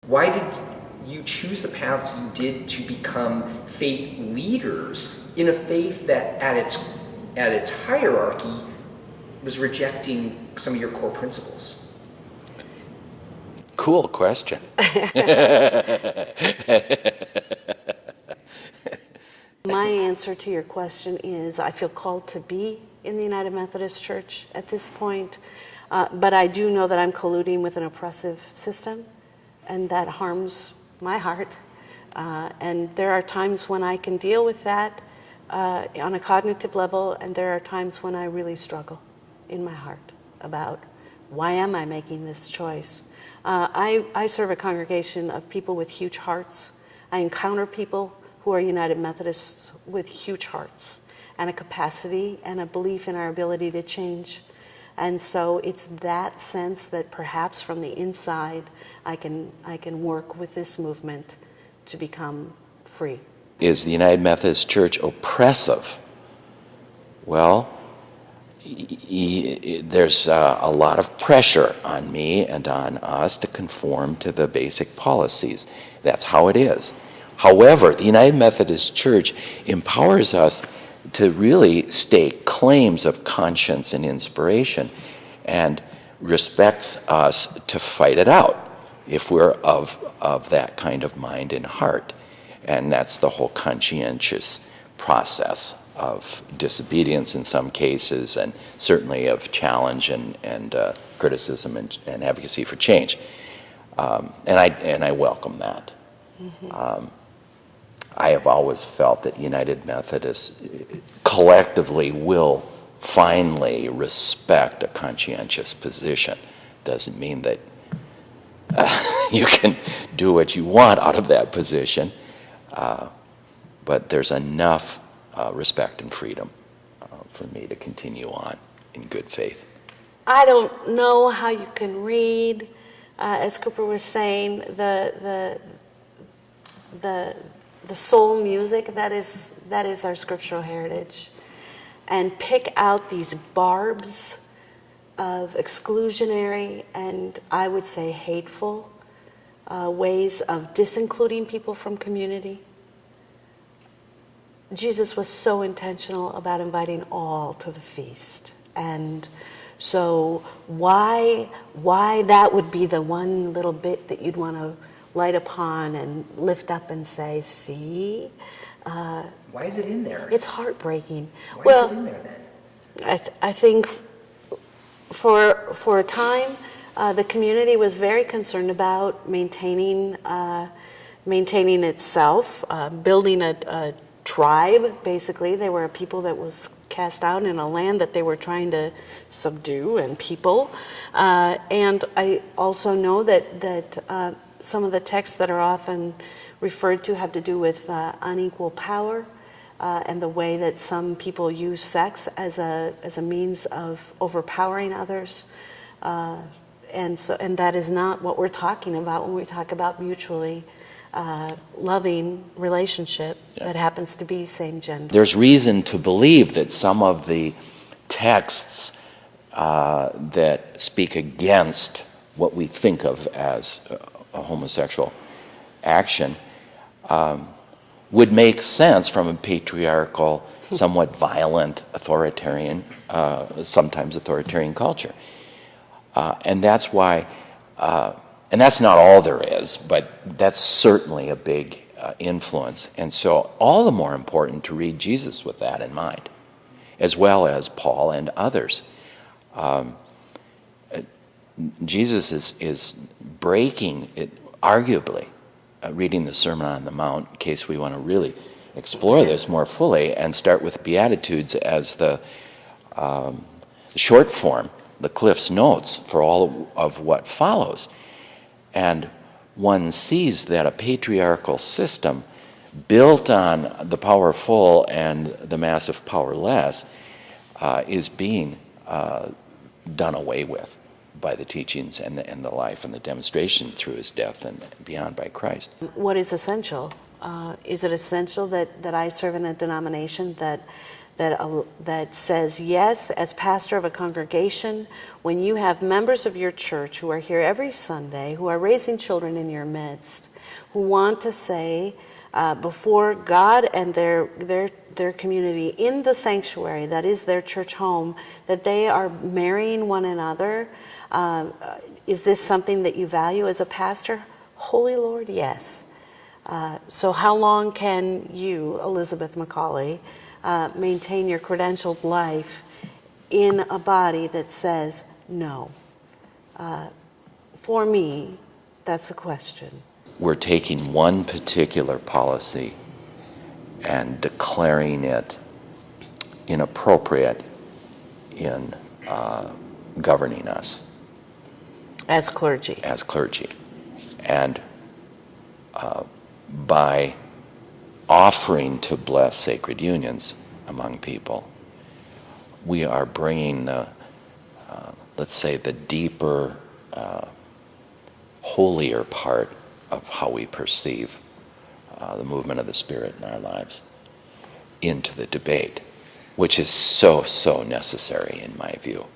Why did you choose the paths you did to become faith leaders in a faith that at its hierarchy was rejecting some of your core principles? Cool question. My answer to your question is I feel called to be in the United Methodist Church at this point, but I do know that I'm colluding with an oppressive system, and that harms my heart. And there are times when I can deal with that on a cognitive level, and there are times when I really struggle in my heart about why am I making this choice. I serve a congregation of people with huge hearts. I encounter people who are United Methodists with huge hearts and a capacity and a belief in our ability to change. And so it's that sense that perhaps from the inside I can work with this movement to become free. Is the United Methodist Church oppressive? Well, there's a lot of pressure on me and on us to conform to the basic policies. That's how it is. However, the United Methodist Church empowers us to really stake claims of conscience and inspiration, and respects us to fight it out if we're of that kind of mind and heart. And that's the whole conscientious process of disobedience in some cases, and certainly of challenge and criticism and advocacy for change. And I welcome that. Mm-hmm. I have always felt that United Methodists collectively will finally respect a conscientious position. Doesn't mean that you can do what you want out of that position, but there's enough respect and freedom for me to continue on in good faith. I don't know how you can read, as Cooper was saying, the soul music that is our scriptural heritage, and pick out these barbs of exclusionary and, I would say, hateful ways of disincluding people from community. Jesus was so intentional about inviting all to the feast. And so why that would be the one little bit that you'd want to light upon and lift up and say, see? Why is it in there? It's heartbreaking. Why is it in there then? I think for a time, the community was very concerned about maintaining itself, building a tribe, basically. They were a people that was cast out in a land that they were trying to subdue and people. And I also know that some of the texts that are often referred to have to do with unequal power and the way that some people use sex as a means of overpowering others. And that is not what we're talking about when we talk about mutually loving relationship that happens to be same gender. There's reason to believe that some of the texts that speak against what we think of as a homosexual action would make sense from a patriarchal, somewhat violent, authoritarian, sometimes authoritarian culture. And that's why, and that's not all there is, but that's certainly a big influence. And so all the more important to read Jesus with that in mind, as well as Paul and others. Jesus is breaking it, arguably, reading the Sermon on the Mount, in case we want to really explore this more fully, and start with Beatitudes as the short form, the Cliff's Notes for all of what follows. And one sees that a patriarchal system built on the powerful and the massive powerless is being done away with by the teachings and the life and the demonstration through his death and beyond by Christ. What is essential? Is it essential that I serve in a denomination that says, yes, as pastor of a congregation, when you have members of your church who are here every Sunday, who are raising children in your midst, who want to say before God and their community in the sanctuary, that is their church home, that they are marrying one another, is this something that you value as a pastor? Holy Lord, yes. So how long can you, Elizabeth Macaulay, maintain your credentialed life in a body that says no? For me, that's a question. We're taking one particular policy and declaring it inappropriate in governing us. As clergy. As clergy. And by offering to bless sacred unions among people, we are bringing the, let's say, the deeper, holier part of how we perceive the movement of the Spirit in our lives into the debate, which is so necessary in my view.